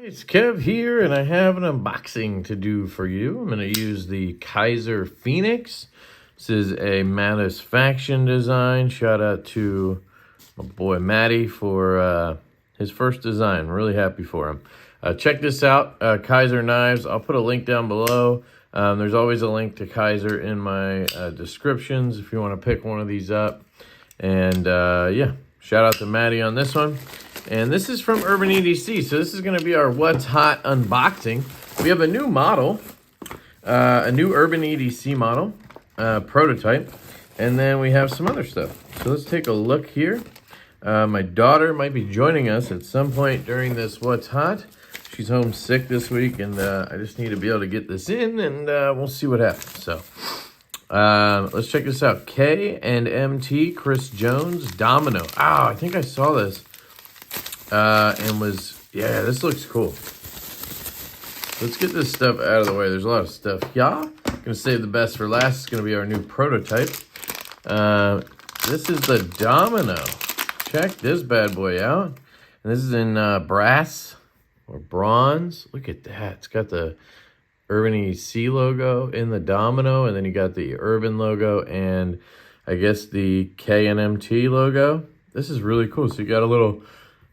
It's Kev here, and I have an unboxing to do for you. I'm going to use the Kaiser Phoenix. This is a Mattisfaction design. Shout out to my boy Matty for his first design. Really happy for him. Check this out, Kaiser knives. I'll put a link down below. There's always a link to Kaiser in my descriptions if you want to pick one of these up. And yeah, shout out to Matty on this one. And this is from LeftyEDC, so this is going to be our What's Hot unboxing. We have a new model, a new LeftyEDC model, prototype, and then we have some other stuff. So let's take a look here. My daughter might be joining us at some point during this What's Hot. She's homesick this week, and I just need to be able to get this in, and we'll see what happens. So let's check this out. K&MT Chris Jones Domino. Oh, I think I saw this. And yeah, this looks cool. Let's get this stuff out of the way. There's a lot of stuff. Yeah, gonna save the best for last. It's gonna be our new prototype. This is the Domino. Check this bad boy out. And this is in brass or bronze. Look at that. It's got the LeftyEDC logo in the Domino, and then you got the Urban logo and I guess the K&MT logo. This is really cool. So you got a little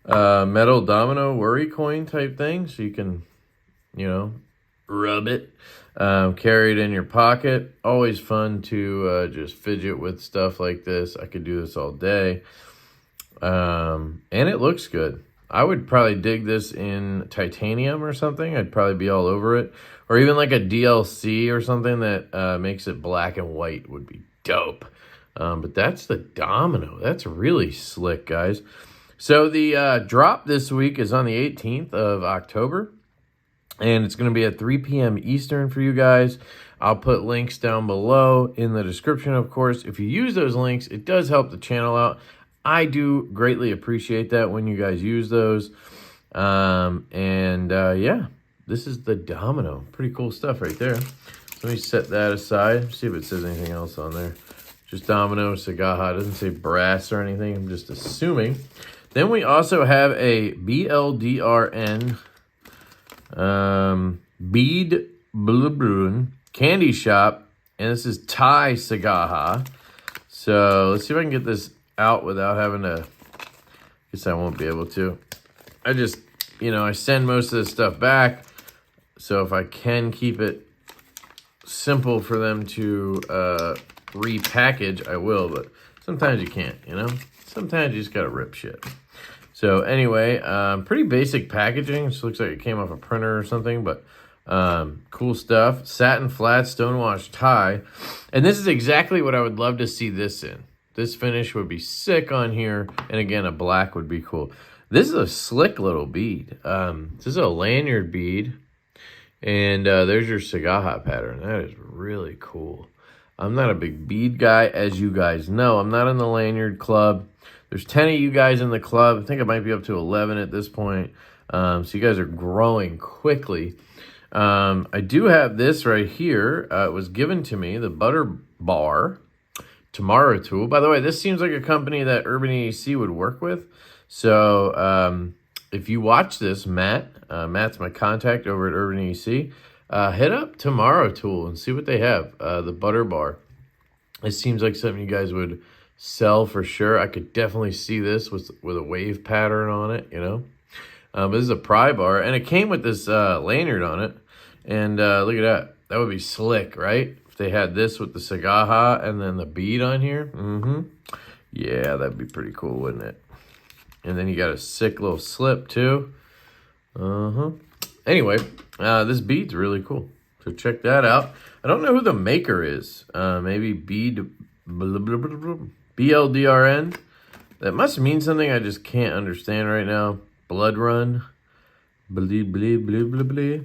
metal domino worry coin type thing, so you can, you know, rub it, carry it in your pocket. Always fun to just fidget with stuff like this. I could do this all day, and it looks good. I would probably dig this in titanium or something. I'd probably be all over it, or even like a DLC or something that makes it black and white would be dope. But that's the Domino. That's really slick, guys. So the drop this week is on the 18th of October, and it's going to be at 3 p.m. Eastern for you guys. I'll put links down below in the description, of course. If you use those links, it does help the channel out. I do greatly appreciate that when you guys use those. Yeah, this is the Domino. Pretty cool stuff right there. Let me set that aside. See if it says anything else on there. Just Domino, Sagaha. It doesn't say brass or anything. I'm just assuming. Then we also have a BLDRN Bead Blubbrun Candy Shop, and this is Thai Sagaha. So let's see if I can get this out without having to. Guess I won't be able to. I just, you know, I send most of this stuff back, so if I can keep it simple for them to repackage, I will, but sometimes you can't, you know? Sometimes you just gotta rip shit. So anyway, pretty basic packaging. Just looks like it came off a printer or something, but cool stuff. Satin flat stonewash tie. And this is exactly what I would love to see this in. This finish would be sick on here. And again, a black would be cool. This is a slick little bead. This is a lanyard bead. And there's your Sagaha pattern. That is really cool. I'm not a big bead guy, as you guys know. I'm not in the lanyard club. There's 10 of you guys in the club. I think I might be up to 11 at this point. So you guys are growing quickly. I do have this right here. It was given to me, the Butter Bar Tomorrow Tool. By the way, this seems like a company that LeftyEDC would work with. So if you watch this, Matt's my contact over at LeftyEDC. Hit up Tomorrow Tool and see what they have. The Butter Bar. It seems like something you guys would sell for sure. I could definitely see this with a wave pattern on it, you know. But this is a pry bar, and it came with this lanyard on it. And look at that. That would be slick, right? If they had this with the Sagaha and then the bead on here. Yeah, that'd be pretty cool, wouldn't it? And then you got a sick little slip too. Anyway, this bead's really cool. So check that out. I don't know who the maker is. Maybe BLDRN. That must mean something I just can't understand right now. Blood Run. Blee, blee, blee, blee, blee.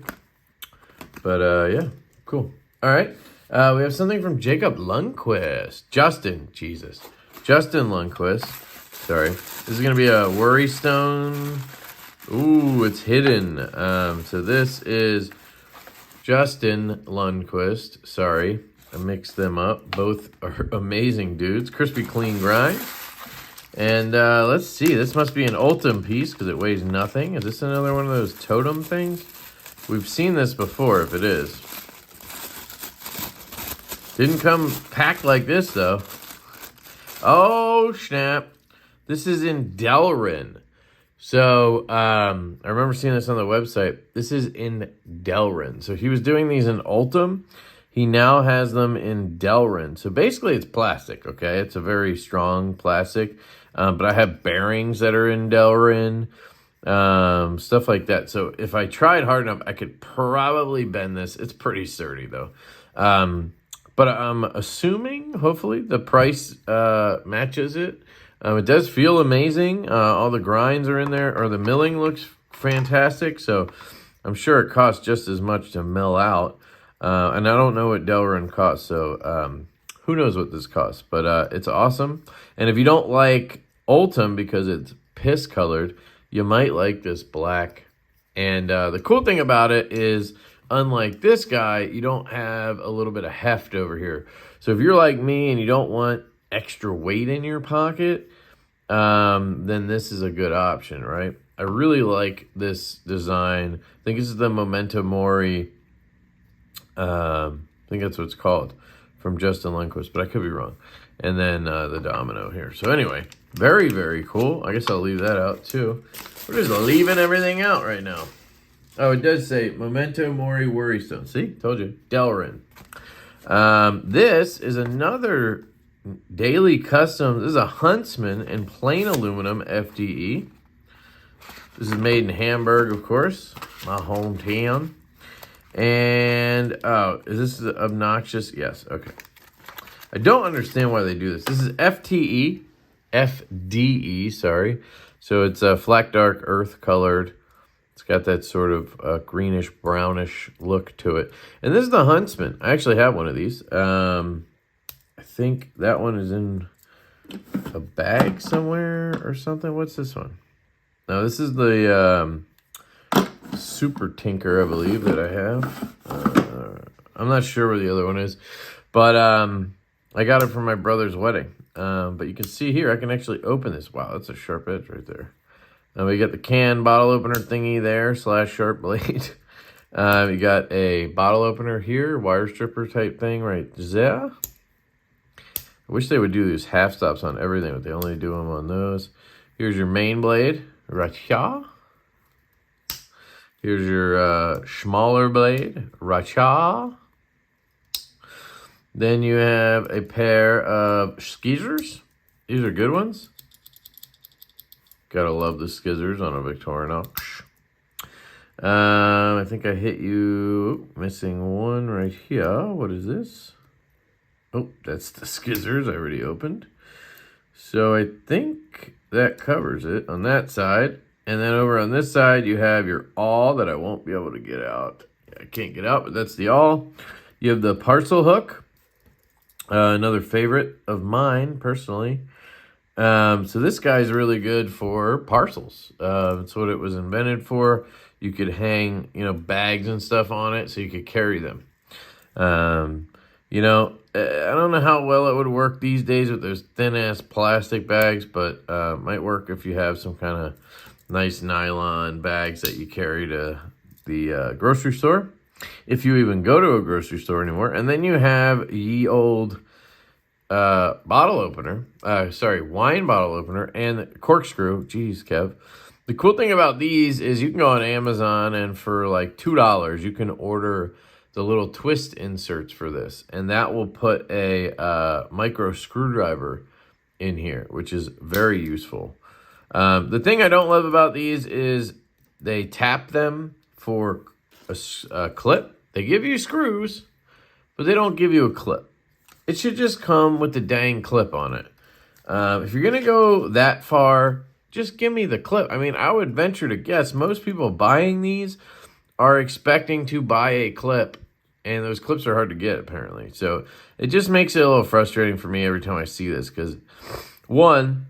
But, yeah, cool. All right. We have something from Jacob Lundquist. Justin Lundquist. Sorry. This is going to be a worry stone. Ooh, it's hidden. So this is Justin Lundquist. Sorry, I mixed them up. Both are amazing dudes. Crispy Clean Grind. And let's see. This must be an Ultim piece because it weighs nothing. Is this another one of those totem things? We've seen this before if it is. Didn't come packed like this, though. Oh, snap. This is in Delrin. So, I remember seeing this on the website. This is in Delrin. So, he was doing these in Ultim. He now has them in Delrin. So, basically, it's plastic, okay? It's a very strong plastic. But I have bearings that are in Delrin. Stuff like that. So, if I tried hard enough, I could probably bend this. It's pretty sturdy, though. But I'm assuming, hopefully, the price matches it. It does feel amazing. All the grinds are in there, or the milling looks fantastic. So I'm sure it costs just as much to mill out. And I don't know what Delrin costs, so who knows what this costs. But it's awesome. And if you don't like Ultim because it's piss colored, you might like this black. And the cool thing about it is, unlike this guy, you don't have a little bit of heft over here. So if you're like me and you don't want extra weight in your pocket, then this is a good option, right? I really like this design. I think this is the Memento Mori. I think that's what it's called, from Justin Lundquist, but I could be wrong. And then the domino here. So anyway, very, very cool. I guess I'll leave that out too. We're just leaving everything out right now. Oh, it does say Memento Mori Worrystone. See? Told you. Delrin. This is another daily custom. This is a Huntsman in plain aluminum FDE. This is made in Hamburg, of course. My hometown. And, oh, is this obnoxious? Yes, okay. I don't understand why they do this. This is FDE, sorry. So it's a flat dark earth colored. It's got that sort of greenish, brownish look to it. And this is the Huntsman. I actually have one of these. I think that one is in a bag somewhere or something. What's this one? No, this is the Super Tinker, I believe, that I have. I'm not sure where the other one is. But I got it for my brother's wedding. But you can see here, I can actually open this. Wow, that's a sharp edge right there. We got the can bottle opener thingy there, / sharp blade. You got a bottle opener here, wire stripper type thing right there. I wish they would do these half stops on everything, but they only do them on those. Here's your main blade, right here. Here's your smaller blade, right here. Then you have a pair of skizzers. These are good ones. Gotta love the skizzers on a Victorinox. I think I hit you. Missing one right here. What is this? Oh, that's the skizzers I already opened. So I think that covers it on that side. And then over on this side, you have your awl that I won't be able to get out. I can't get out, but that's the awl. You have the parcel hook. Another favorite of mine, personally. So this guy's really good for parcels. That's what it was invented for. You could hang, bags and stuff on it so you could carry them. I don't know how well it would work these days with those thin-ass plastic bags, but might work if you have some kind of nice nylon bags that you carry to the grocery store. If you even go to a grocery store anymore. And then you have ye old bottle opener, wine bottle opener and corkscrew. Jeez, Kev. The cool thing about these is you can go on Amazon and for like $2, you can order the little twist inserts for this. And that will put a micro screwdriver in here, which is very useful. The thing I don't love about these is they tap them for a clip. They give you screws, but they don't give you a clip. It should just come with the dang clip on it. If you're going to go that far, just give me the clip. I mean, I would venture to guess most people buying these are expecting to buy a clip, and those clips are hard to get, apparently. So it just makes it a little frustrating for me every time I see this because, one,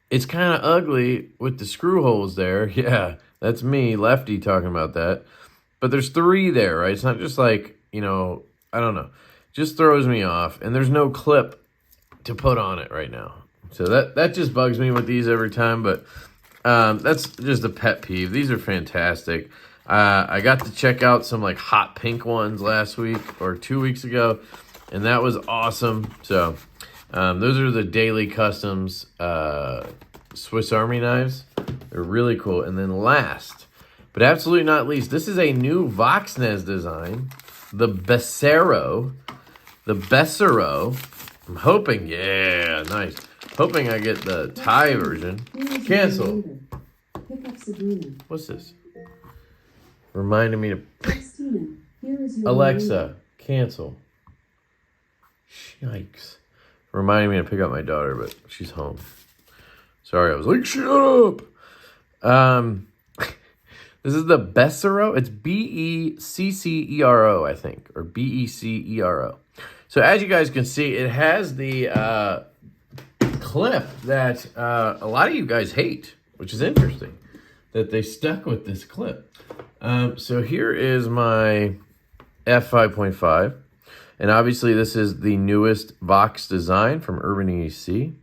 it's kind of ugly with the screw holes there. Yeah, that's me, Lefty, talking about that. But there's 3 there, right? It's not just like, I don't know. Just throws me off. And there's no clip to put on it right now. So that just bugs me with these every time, but that's just a pet peeve. These are fantastic. I got to check out some like hot pink ones last week or 2 weeks ago, and that was awesome. So those are the Daily Customs Swiss Army knives. They're really cool. And then last, but absolutely not least, this is a new Voxnez design, the Becero. The Becero. I'm hoping, yeah, nice. Hoping I get the Thai version. Cancel. What's this? Reminding me to... Alexa, cancel. Yikes. Reminding me to pick up my daughter, but she's home. Sorry, I was like, shut up. This is the Becero. It's Beccero, I think. Or Becero. So as you guys can see, it has the clip that a lot of you guys hate, which is interesting that they stuck with this clip. So here is my f5.5, and obviously this is the newest Vox design from LeftyEDC.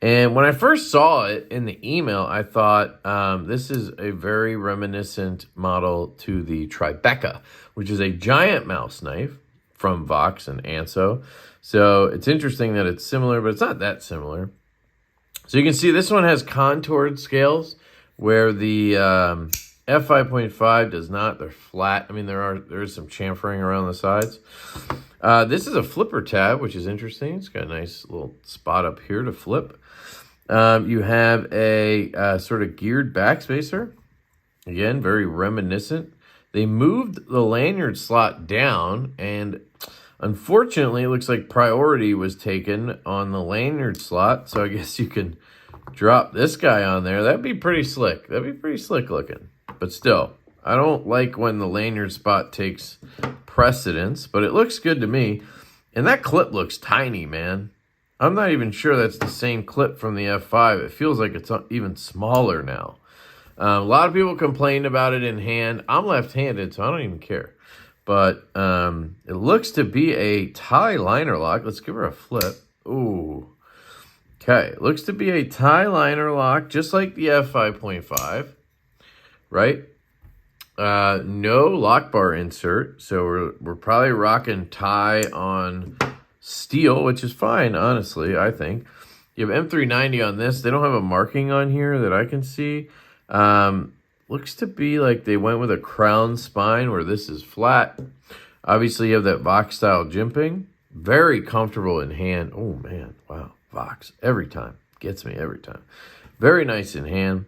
And when I first saw it in the email, I thought this is a very reminiscent model to the Tribeca, which is a giant mouse knife from Vox and Anso. So it's interesting that it's similar, but it's not that similar. So you can see this one has contoured scales where the f5.5 does not. They're flat. I mean, there is some chamfering around the sides. This is a flipper tab, which is interesting. It's got a nice little spot up here to flip. You have a sort of geared backspacer. Again, very reminiscent. They moved the lanyard slot down, and unfortunately, it looks like priority was taken on the lanyard slot. So I guess you can drop this guy on there. That'd be pretty slick. That'd be pretty slick looking. But still, I don't like when the lanyard spot takes precedence, but it looks good to me. And that clip looks tiny, man. I'm not even sure that's the same clip from the F5. It feels like it's even smaller now. A lot of people complained about it in hand. I'm left-handed, so I don't even care. But it looks to be a tie liner lock. Let's give her a flip. Ooh. Okay, it looks to be a tie liner lock, just like the F5.5, right? No lock bar insert, so we're probably rocking tie on steel, which is fine, honestly, I think. You have M390 on this. They don't have a marking on here that I can see. Looks to be like they went with a crown spine where this is flat. Obviously, you have that Vox style jimping. Very comfortable in hand. Oh, man. Wow. Vox. Every time. Gets me every time. Very nice in hand.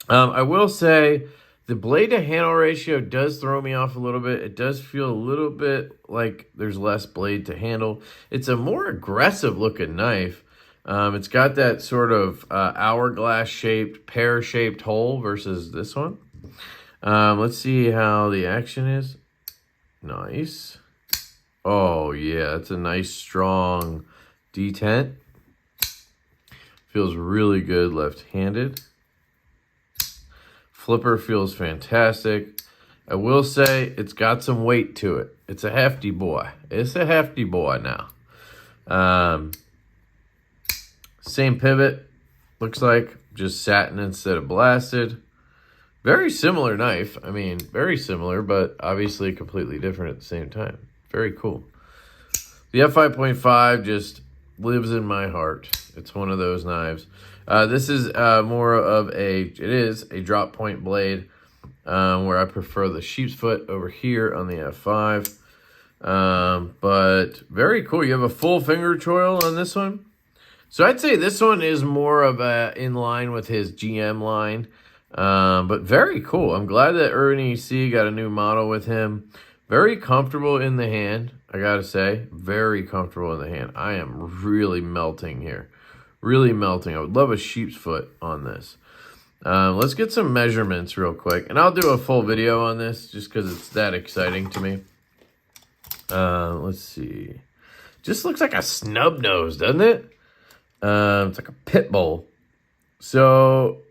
I will say the blade to handle ratio does throw me off a little bit. It does feel a little bit like there's less blade to handle. It's a more aggressive looking knife. It's got that sort of hourglass shaped, pear shaped hole versus this one. Let's see how the action is. Nice. Oh yeah, it's a nice strong detent. Feels really good left-handed. Flipper feels fantastic. I will say it's got some weight to it. It's a hefty boy. It's a hefty boy now. Same pivot, looks like, just satin instead of blasted. Very similar knife. I mean, very similar, but obviously completely different at the same time. Very cool. The F5.5 just lives in my heart. It's one of those knives. This is more of it is a drop point blade, where I prefer the sheep's foot over here on the F5. But very cool. You have a full finger choil on this one. So I'd say this one is more of in line with his GM line. But very cool. I'm glad that LeftyEDC got a new model with him. Very comfortable in the hand, I gotta say. Very comfortable in the hand. I am really melting here. Really melting. I would love a sheep's foot on this. Let's get some measurements real quick. And I'll do a full video on this just because it's that exciting to me. Let's see. Just looks like a snub nose, doesn't it? It's like a pit bull. So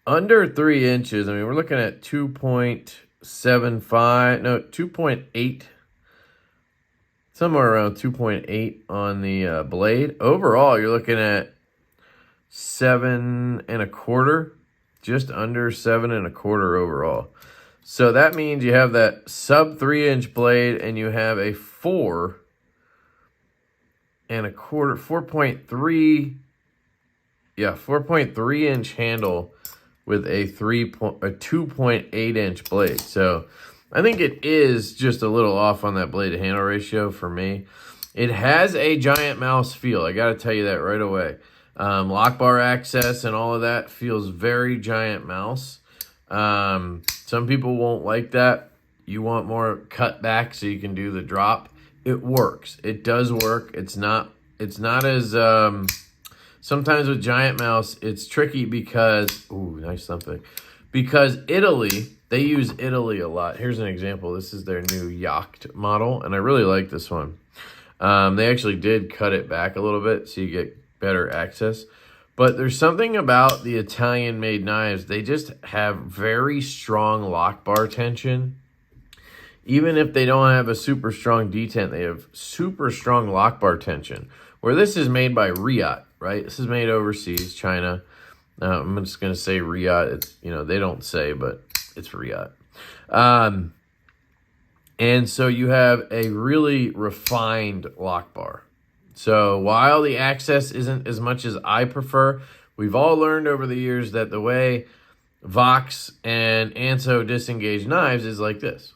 under 3 inches, I mean, we're looking at 2.75, no, 2.8 somewhere around 2.8 on the blade. Overall, you're looking at 7 1/4, just under 7 1/4 overall. So that means you have that sub 3-inch blade and you have a 4 1/4, 4.3, yeah, 4.3 inch handle with a 2.8 inch blade. So I think it is just a little off on that blade to handle ratio for me. It has a giant mouse feel. I got to tell you that right away. Lock bar access and all of that feels very giant mouse. Some people won't like that. You want more cut back so you can do the drop. It works. It does work. It's not as, sometimes with giant mouse, it's tricky because, ooh, nice something. Because Italy, they use Italy a lot. Here's an example. This is their new yacht model, and I really like this one. They actually did cut it back a little bit so you get better access. But there's something about the Italian-made knives. They just have very strong lock bar tension. Even if they don't have a super strong detent, they have super strong lock bar tension. Where this is made by Riot, right? This is made overseas, China. I'm just going to say Riot. It's, you know, they don't say, but it's Riot. And so you have a really refined lock bar. So while the access isn't as much as I prefer, we've all learned over the years that the way Vox and Anso disengage knives is like this,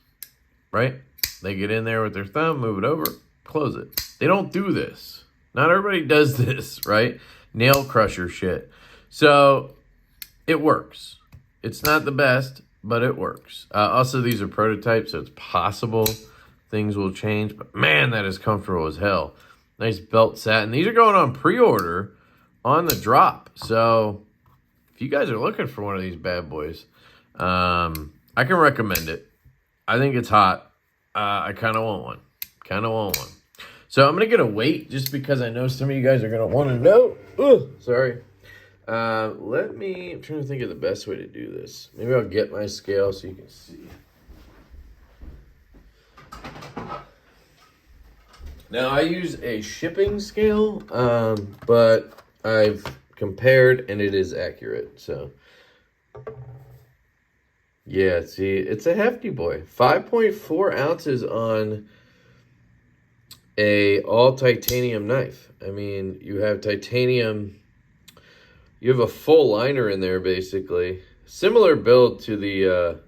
right? They get in there with their thumb, move it over, close it. They don't do this. Not everybody does this, right? Nail crusher shit. So it works. It's not the best, but it works. Also, these are prototypes, so it's possible things will change. But man, that is comfortable as hell. Nice belt satin. These are going on pre-order on the drop. So if you guys are looking for one of these bad boys, I can recommend it. I think it's hot. I kind of want one. So I'm going to get a weight just because I know some of you guys are going to want to know. Ooh, sorry. I'm trying to think of the best way to do this. Maybe I'll get my scale so you can see. Now, I use a shipping scale, but I've compared and it is accurate. So, yeah, see, it's a hefty boy. 5.4 ounces on a all titanium knife. I mean, you have titanium, you have a full liner in there basically. Similar build to the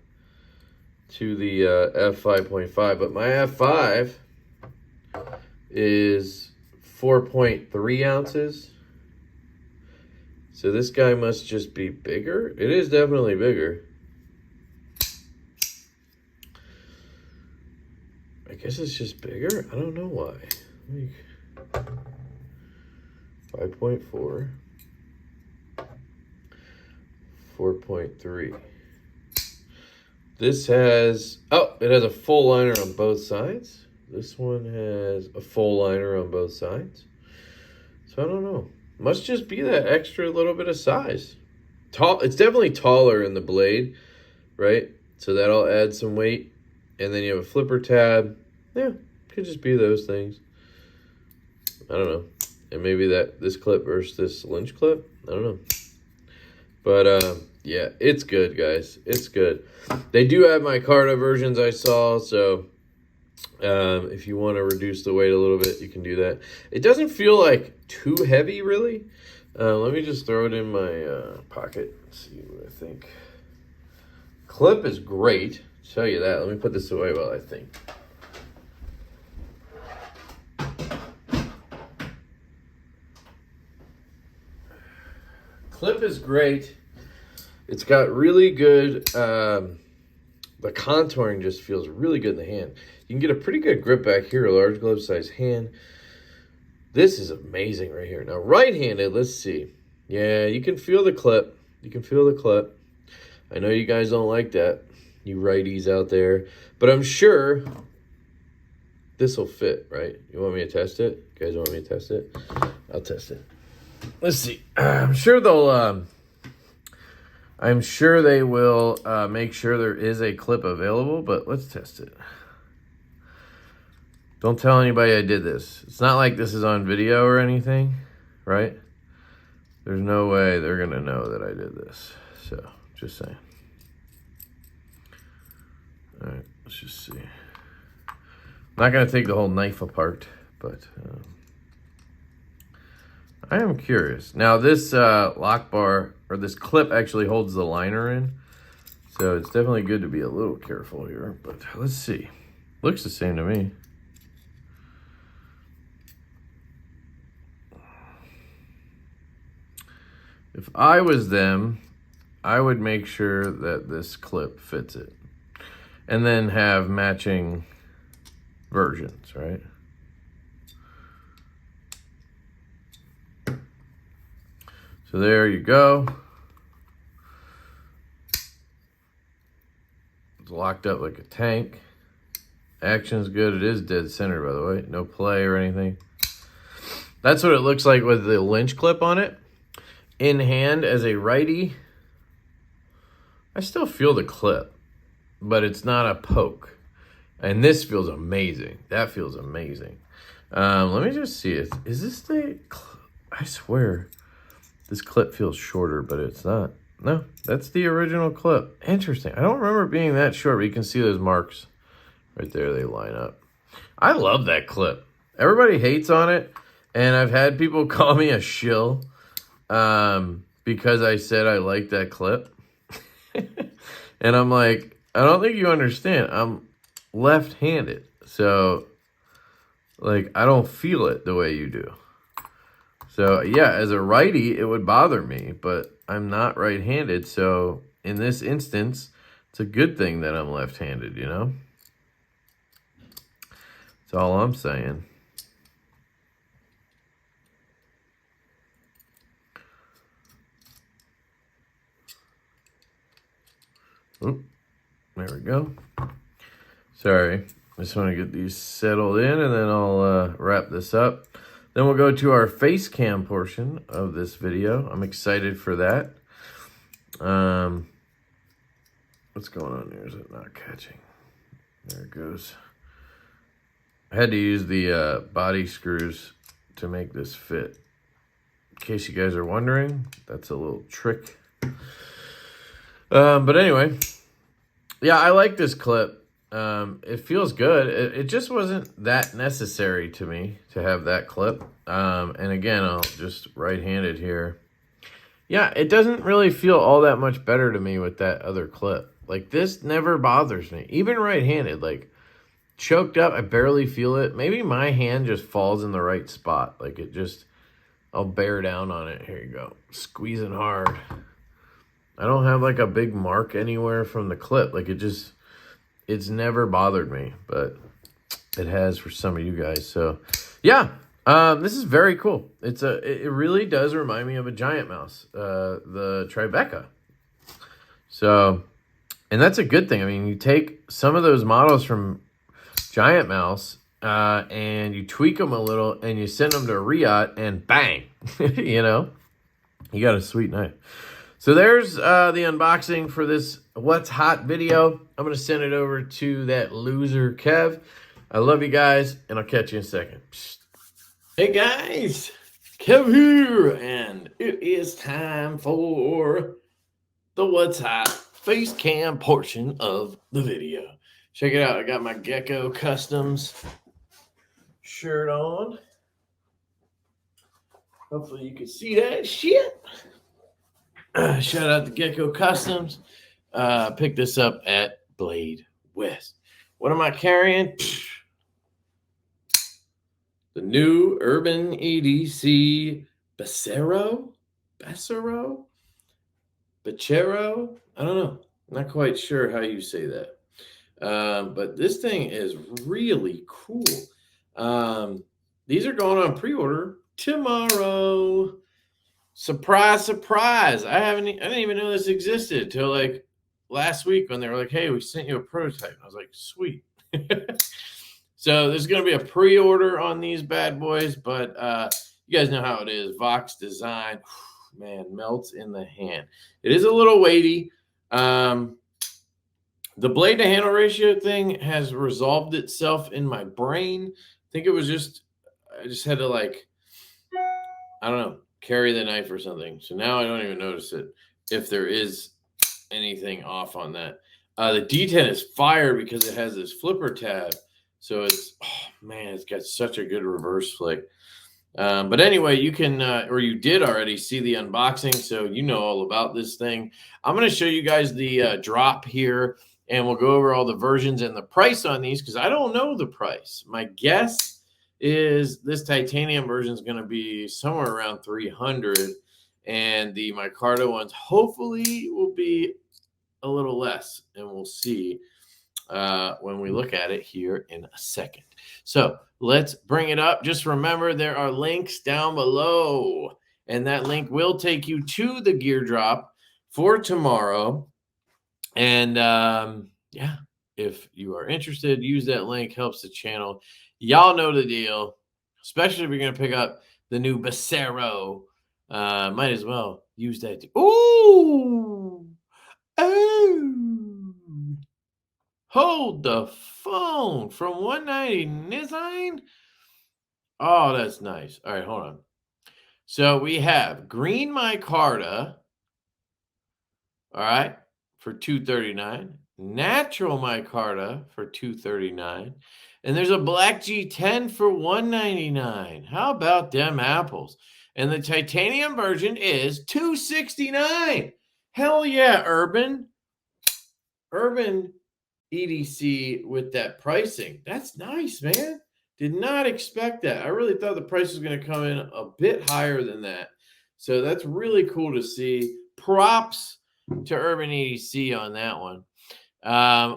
F5.5, but my F5 is 4.3 ounces. So this guy must just be bigger. It is definitely bigger. I guess it's just bigger. I don't know why. 5.4. 4.3. This has, oh, it has a full liner on both sides. This one has a full liner on both sides. So I don't know. Must just be that extra little bit of size. Tall. It's definitely taller in the blade, right? So that'll add some weight. And then you have a flipper tab. Yeah, could just be those things. I don't know. And maybe this clip versus this Lynch clip. I don't know. But yeah, it's good, guys. It's good. They do have micarta versions I saw, so if you want to reduce the weight a little bit, you can do that. It doesn't feel like too heavy, really. Let me just throw it in my pocket and see what I think. Clip is great. I'll tell you that. Let me put this away while I think. Clip is great. It's got really good, the contouring just feels really good in the hand. You can get a pretty good grip back here, a large glove size hand. This is amazing right here. Now, right-handed, let's see. Yeah, you can feel the clip. You can feel the clip. I know you guys don't like that, you righties out there. But I'm sure this will fit, right? You want me to test it? You guys want me to test it? I'll test it. Let's see. I'm sure they will make sure there is a clip available, but let's test it. Don't tell anybody I did this. It's not like this is on video or anything, right? There's no way they're going to know that I did this. So, just saying. All right, let's just see. I'm not going to take the whole knife apart, but I am curious. Now, this lock bar, or this clip, actually holds the liner in. So, it's definitely good to be a little careful here. But let's see. Looks the same to me. If I was them, I would make sure that this clip fits it. And then have matching versions, right? So there you go. It's locked up like a tank. Action's good. It is dead center, by the way. No play or anything. That's what it looks like with the Lynch clip on it. In hand as a righty, I still feel the clip, but it's not a poke. And this feels amazing. That feels amazing. Let me just see it. Is this the... I swear this clip feels shorter, but it's not. No, that's the original clip. Interesting. I don't remember it being that short, but you can see those marks right there. They line up. I love that clip. Everybody hates on it, and I've had people call me a shill because I said I like that clip. And I'm like, I don't think you understand. I'm left-handed. So, like, I don't feel it the way you do. So, yeah, as a righty, it would bother me. But I'm not right-handed. So, in this instance, it's a good thing that I'm left-handed, you know? That's all I'm saying. Oop, there we go. Sorry, I just want to get these settled in, and then I'll wrap this up. Then we'll go to our face cam portion of this video. I'm excited for that. What's going on here? Is it not catching? There it goes. I had to use the body screws to make this fit. In case you guys are wondering, that's a little trick. But anyway, yeah, I like this clip. It feels good. It just wasn't that necessary to me to have that clip. And again, I'll just right-handed here. Yeah, it doesn't really feel all that much better to me with that other clip. Like, this never bothers me. Even right-handed, like, choked up, I barely feel it. Maybe my hand just falls in the right spot. Like, it just, I'll bear down on it. Here you go. Squeezing hard. I don't have like a big mark anywhere from the clip. Like it's never bothered me, but it has for some of you guys. So yeah, this is very cool. It really does remind me of a Giant Mouse, the Tribeca. So, and that's a good thing. I mean, you take some of those models from Giant Mouse, and you tweak them a little and you send them to Riot and bang, you know, you got a sweet knife. So there's the unboxing for this What's Hot video. I'm going to send it over to that loser Kev. I love you guys, and I'll catch you in a second. Hey guys, Kev here, and it is time for the What's Hot face cam portion of the video. Check it out. I got my Gecko Customs shirt on. Hopefully you can see that shit. Shout out to Gecko Customs. Picked this up at Blade West. What am I carrying? The new Urban EDC Becero? Becero? I don't know. Not quite sure how you say that. But this thing is really cool. These are going on pre-order tomorrow. Surprise, surprise. I didn't even know this existed until like last week when they were like, hey, we sent you a prototype. I was like, sweet. So there's going to be a pre-order on these bad boys, but you guys know how it is. Vox design, man, melts in the hand. It is a little weighty. The blade to handle ratio thing has resolved itself in my brain. I think it was just, I just had to like, I don't know, carry the knife or something. So now I don't even notice it if there is anything off on that. The D10 is fire because it has this flipper tab. So it's, oh man, it's got such a good reverse flick. But anyway, you can, or you did already see the unboxing, so you know all about this thing. I'm going to show you guys the drop here, and we'll go over all the versions and the price on these because I don't know the price. My guess is this titanium version is going to be somewhere around 300, and the micarta ones hopefully will be a little less, and we'll see when we look at it here in a second. So let's bring it up. Just remember there are links down below, and that link will take you to the gear drop for tomorrow. And yeah, if you are interested, use that link, helps the channel. Y'all know the deal, especially if you're going to pick up the new Becerro. Might as well use that. Ooh! Oh! Hold the phone from 199. Oh, that's nice. All right, hold on. So we have green micarta, all right, for $239, natural micarta for $239, and there's a black G10 for $199. How about them apples? And the titanium version is $269. Hell yeah, Urban EDC with that pricing. That's nice, man. Did not expect that. I really thought the price was going to come in a bit higher than that. So that's really cool to see. Props to Urban EDC on that one.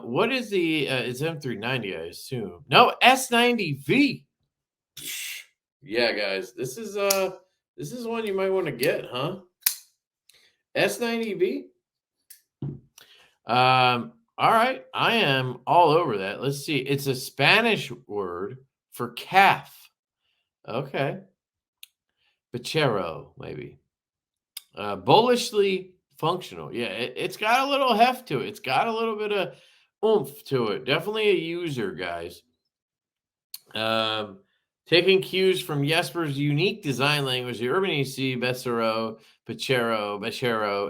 What is the it's M390, I assume. No, S90V. Yeah, guys. This is one you might want to get, huh? S90V. All right, I am all over that. Let's see. It's a Spanish word for calf. Okay. Becerro, maybe. Bullishly functional. Yeah, it's got a little heft to it. It's got a little bit of oomph to it. Definitely a user, guys. Taking cues from Jesper's unique design language, the Urban EC Becerro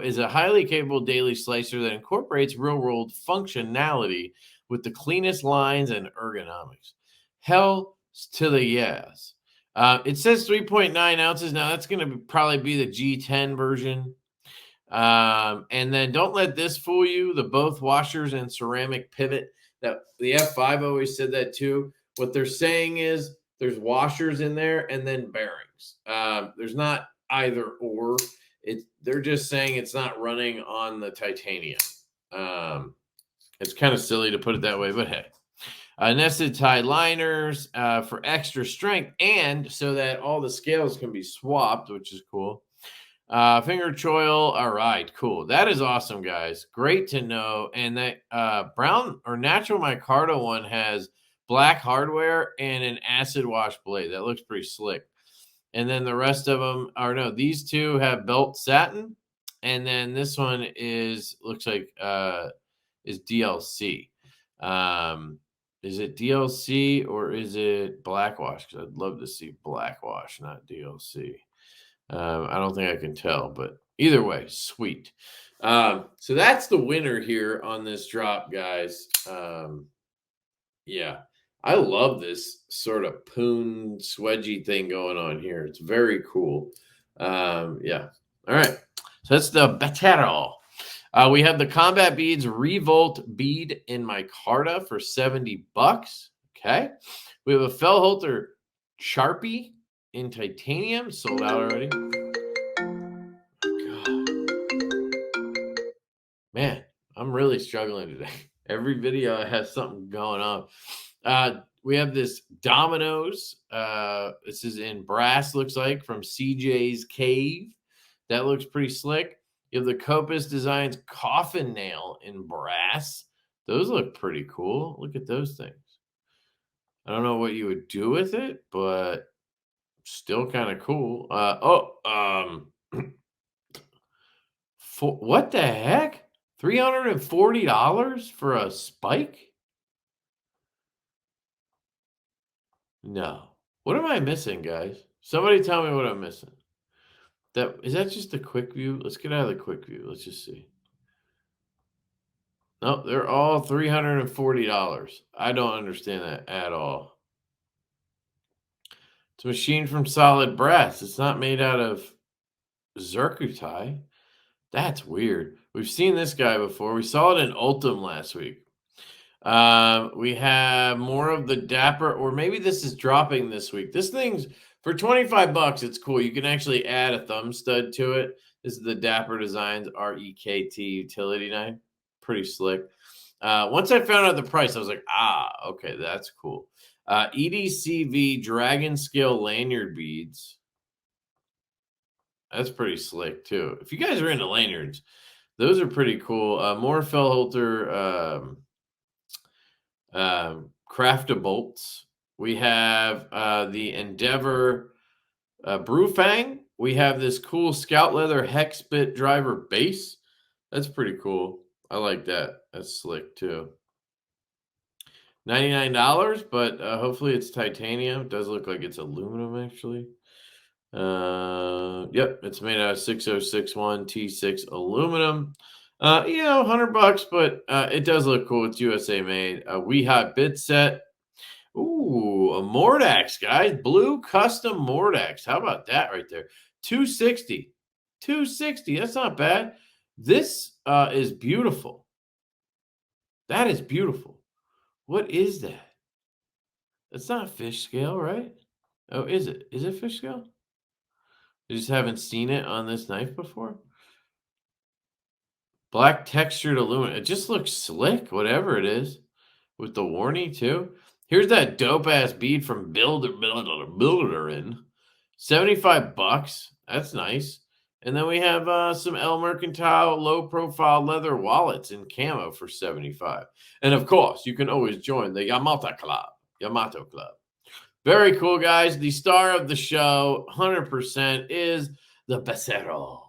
is a highly capable daily slicer that incorporates real-world functionality with the cleanest lines and ergonomics. Hell to the yes. It says 3.9 ounces. Now, that's going to probably be the G10 version. And then don't let this fool you. The both washers and ceramic pivot. That the F5 always said that too. What they're saying is there's washers in there and then bearings. There's not either or. They're just saying it's not running on the titanium. It's kind of silly to put it that way, but hey. Nested tie liners for extra strength and so that all the scales can be swapped, which is cool. Finger choil. All right, cool. That is awesome, guys. Great to know. And that brown or natural micarta one has black hardware and an acid wash blade. That looks pretty slick. And then the rest of them are no, these two have belt satin. And then this one looks like is DLC. Is it DLC or is it black wash? Because I'd love to see black wash, not DLC. I don't think I can tell, but either way, sweet. So that's the winner here on this drop, guys. Yeah, I love this sort of poon swedgy thing going on here. It's very cool. Yeah. All right. So that's the Becerro. We have the Combat Beads Revolt bead in micarta for $70. Okay. We have a Fellholter Sharpie in titanium, sold out already. God. Man, I'm really struggling today. Every video I have something going on. We have this Dominoes. This is in brass, looks like, from CJ's Cave. That looks pretty slick. You have the Copus Designs coffin nail in brass. Those look pretty cool. Look at those things. I don't know what you would do with it, but still kind of cool. What the heck? $340 for a spike? No. What am I missing, guys? Somebody tell me what I'm missing. Is that just a quick view? Let's get out of the quick view. Let's just see. No, they're all $340. I don't understand that at all. It's a machine from solid brass. It's not made out of zircuti. That's weird. We've seen this guy before. We saw it in Ultim last week. We have more of the Dapper, or maybe this is dropping this week. This thing's for 25 bucks. It's cool. You can actually add a thumb stud to it. This is the Dapper Designs REKT utility knife. Pretty slick. Once I found out the price, I was like, okay, that's cool. EDCV Dragon Scale lanyard beads. That's pretty slick too. If you guys are into lanyards, those are pretty cool. More Fellholter Crafta bolts. We have the Endeavor Brewfang. We have this cool Scout Leather Hex Bit Driver base. That's pretty cool. I like that. That's slick too. $99, but hopefully it's titanium. It does look like it's aluminum actually. Yep, it's made out of 6061 T6 aluminum. $100, but it does look cool. It's USA made. A Wee Hot bit set. Ooh, a Mordax, guys. Blue custom Mordax. How about that right there? $260. $260. That's not bad. This is beautiful. That is beautiful. What is that? That's not fish scale, right? Oh, is it? Is it fish scale? You just haven't seen it on this knife before? Black textured aluminum. It just looks slick, whatever it is. With the warnie, too. Here's that dope-ass bead from Builderin. 75 bucks. That's nice. And then we have some El Mercantile low-profile leather wallets in camo for 75. And, of course, you can always join the Yamato Club. Very cool, guys. The star of the show, 100%, is the Becero.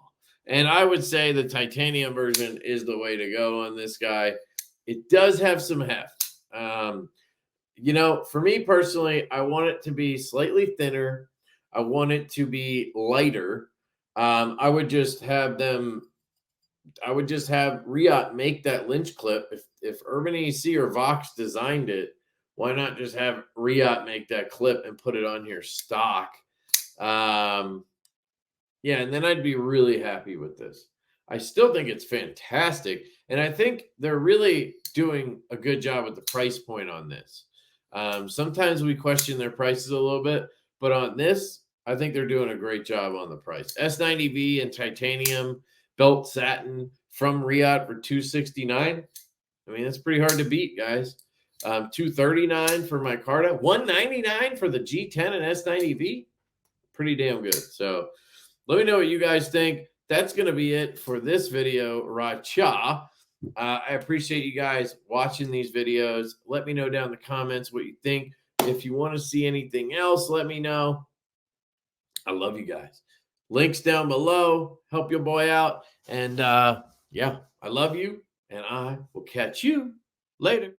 And I would say the titanium version is the way to go on this guy. It does have some heft. For me personally, I want it to be slightly thinner. I want it to be lighter. I would just have Riot make that lynch clip. If Urban EC or Vox designed it, why not just have Riot make that clip and put it on here stock? And then I'd be really happy with this. I still think it's fantastic. And I think they're really doing a good job with the price point on this. Sometimes we question their prices a little bit, but on this, I think they're doing a great job on the price. S90V and titanium belt satin from Riot for $269. I mean, that's pretty hard to beat, guys. $239 for my Carta, $199 for the G10 and S90V. Pretty damn good. So let me know what you guys think. That's going to be it for this video, Racha. I appreciate you guys watching these videos. Let me know down in the comments what you think. If you want to see anything else, let me know. I love you guys. Links down below. Help your boy out. And I love you. And I will catch you later.